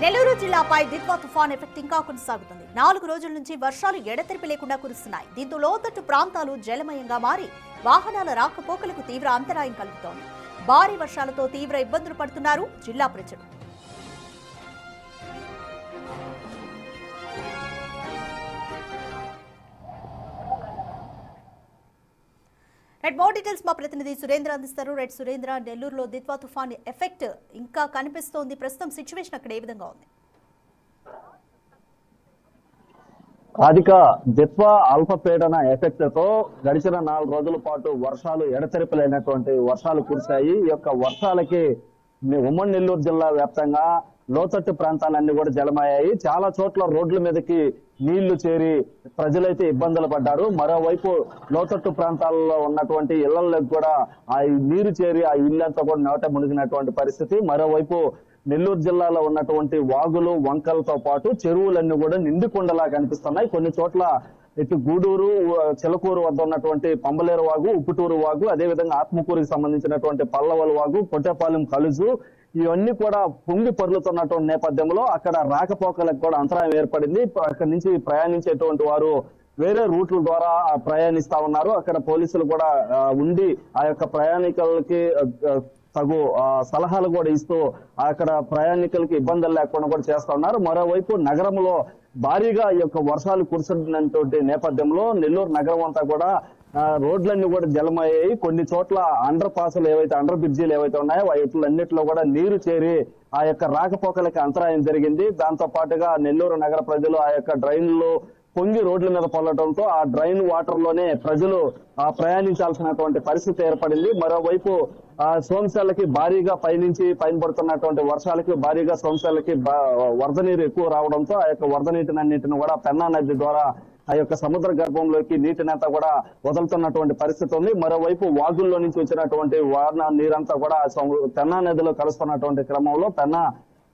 నెల్లూరు జిల్లాపై దిత్వా తుఫాన్ ఎఫెక్ట్ ఇంకా కొనసాగుతుంది. 4 రోజుల నుంచి వర్షాలు ఎడతెరిపి లేకుండా కురుస్తున్నాయి. దీంతో లోతట్టు ప్రాంతాలు జలమయంగా మారి వాహనాల రాకపోకలకు తీవ్ర అంతరాయం కలుగుతోంది. భారీ వర్షాలతో తీవ్ర ఇబ్బందులు పడుతున్నారు జిల్లా ప్రజలు. రెడ్ మోర్ డీటెయిల్స్ మా ప్రతినిధి సురేంద్ర అందిస్తారు. రెడ్ సురేంద్ర, నెల్లూరులో దిత్వా తుఫాన్ ఎఫెక్ట్ ఇంకా కనిపిస్తోంది. ప్రస్తుతం సిచ్యువేషన్ అక్కడ ఏ విధంగా ఉంది? అధిక దిత్వా అల్పపీడన ఎఫెక్ట్ తో గడిచిన 4 రోజుల పాటు వర్షాలు ఎడతెరిపలేనటువంటి వర్షాలు కురిశాయి. ఈ యొక్క వర్షాలకి ఉమ్మడి నెల్లూరు జిల్లా వ్యాప్తంగా లోతట్టు ప్రాంతాలన్నీ కూడా జలమయ్యాయి. చాలా చోట్ల రోడ్ల మీదకి నీళ్లు చేరి ప్రజలైతే ఇబ్బందులు పడ్డారు. మరోవైపు లోతట్టు ప్రాంతాల్లో ఉన్నటువంటి ఇళ్లలోకి కూడా ఆ నీరు చేరి ఆ ఇల్లంతా కూడా నోట మునిగినటువంటి పరిస్థితి. మరోవైపు నెల్లూరు జిల్లాలో ఉన్నటువంటి వాగులు వంకలతో పాటు చెరువులన్నీ కూడా నిండుకొండలా కనిపిస్తున్నాయి. కొన్ని చోట్ల ఇటు గూడూరు, చిలకూరు వద్ద ఉన్నటువంటి పంబలేరు వాగు, ఉప్పుటూరు వాగు, అదేవిధంగా ఆత్మకూరుకి సంబంధించినటువంటి పల్లవల వాగు, పొట్టేపాలెం కలుజు ఇవన్నీ కూడా పొంగి పొర్లుతున్నటువంటి నేపథ్యంలో అక్కడ రాకపోకలకు కూడా అంతరాయం ఏర్పడింది. అక్కడి నుంచి ప్రయాణించేటువంటి వారు వేరే రూట్ల ద్వారా ప్రయాణిస్తా ఉన్నారు. అక్కడ పోలీసులు కూడా ఉండి ఆ యొక్క ప్రయాణికులకి తగు సలహాలు కూడా ఇస్తూ అక్కడ ప్రయాణికులకి ఇబ్బందులు లేకుండా కూడా చేస్తా ఉన్నారు. మరోవైపు నగరంలో భారీగా ఈ యొక్క వర్షాలు కురిసినటువంటి నేపథ్యంలో నెల్లూరు నగరం అంతా కూడా రోడ్లన్నీ కూడా జలమయ్యాయి. కొన్ని చోట్ల అండర్ పాసులు ఏవైతే అండర్ బ్రిడ్జీలు ఏవైతే ఉన్నాయో వాటిలన్నింటిలో కూడా నీరు చేరి ఆ యొక్క రాకపోకలకి అంతరాయం జరిగింది. దాంతో పాటుగా నెల్లూరు నగర ప్రజలు ఆ యొక్క డ్రైన్లు పొంగి రోడ్ల మీద పొల్లడంతో ఆ డ్రైన్ వాటర్ లోనే ప్రజలు ప్రయాణించాల్సినటువంటి పరిస్థితి ఏర్పడింది. మరోవైపు సోమశేలకి భారీగా పైనుంచి పైన పడుతున్నటువంటి వర్షాలకి భారీగా సోమశేలకి వరద నీరు ఎక్కువ రావడంతో ఆ యొక్క వరద నీటినన్నింటిని కూడా పెన్నా నది ద్వారా ఆ యొక్క సముద్ర గర్భంలోకి నీటినంతా కూడా వదులుతున్నటువంటి పరిస్థితి ఉంది. మరోవైపు వాగుల్లో నుంచి వచ్చినటువంటి వాన నీరంతా కూడా పెన్నా నదిలో కలుస్తున్నటువంటి క్రమంలో పెన్నా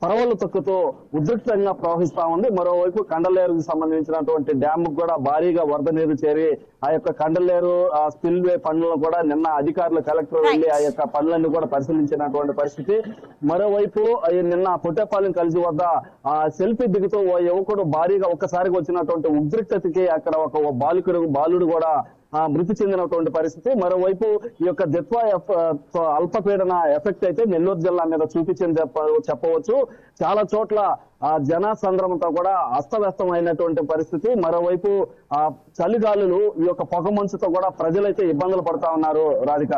పరవలు తొక్కుతూ ఉద్రిక్తంగా ప్రవహిస్తా ఉంది. మరోవైపు కండలేరుకు సంబంధించినటువంటి డ్యామ్ కూడా భారీగా వరద నీరు చేరి ఆ యొక్క కండలేరు స్పిల్ వే పనులను కూడా నిన్న అధికారులు కలెక్టర్ వెళ్లి ఆ యొక్క పనులన్నీ కూడా పరిశీలించినటువంటి పరిస్థితి. మరోవైపు నిన్న పొట్టేపాలెం కలిసి వద్ద సెల్ఫీ దిగుతూ ఓ యువకుడు భారీగా ఒక్కసారిగా వచ్చినటువంటి ఉద్రిక్తతకి అక్కడ ఒక బాలుడు కూడా మృతి చెందినటువంటి పరిస్థితి. మరోవైపు ఈ యొక్క దిత్వా అల్పపీడన ఎఫెక్ట్ అయితే నెల్లూరు జిల్లా మీద చూపించింది చెప్పవచ్చు. చాలా చోట్ల జనసంద్రమంతో కూడా అస్తవ్యస్తం అయినటువంటి పరిస్థితి. మరోవైపు చలిగాలులు ఈ యొక్క పొగ మంచుతో కూడా ప్రజలైతే ఇబ్బందులు పడతా ఉన్నారు. రాధిక.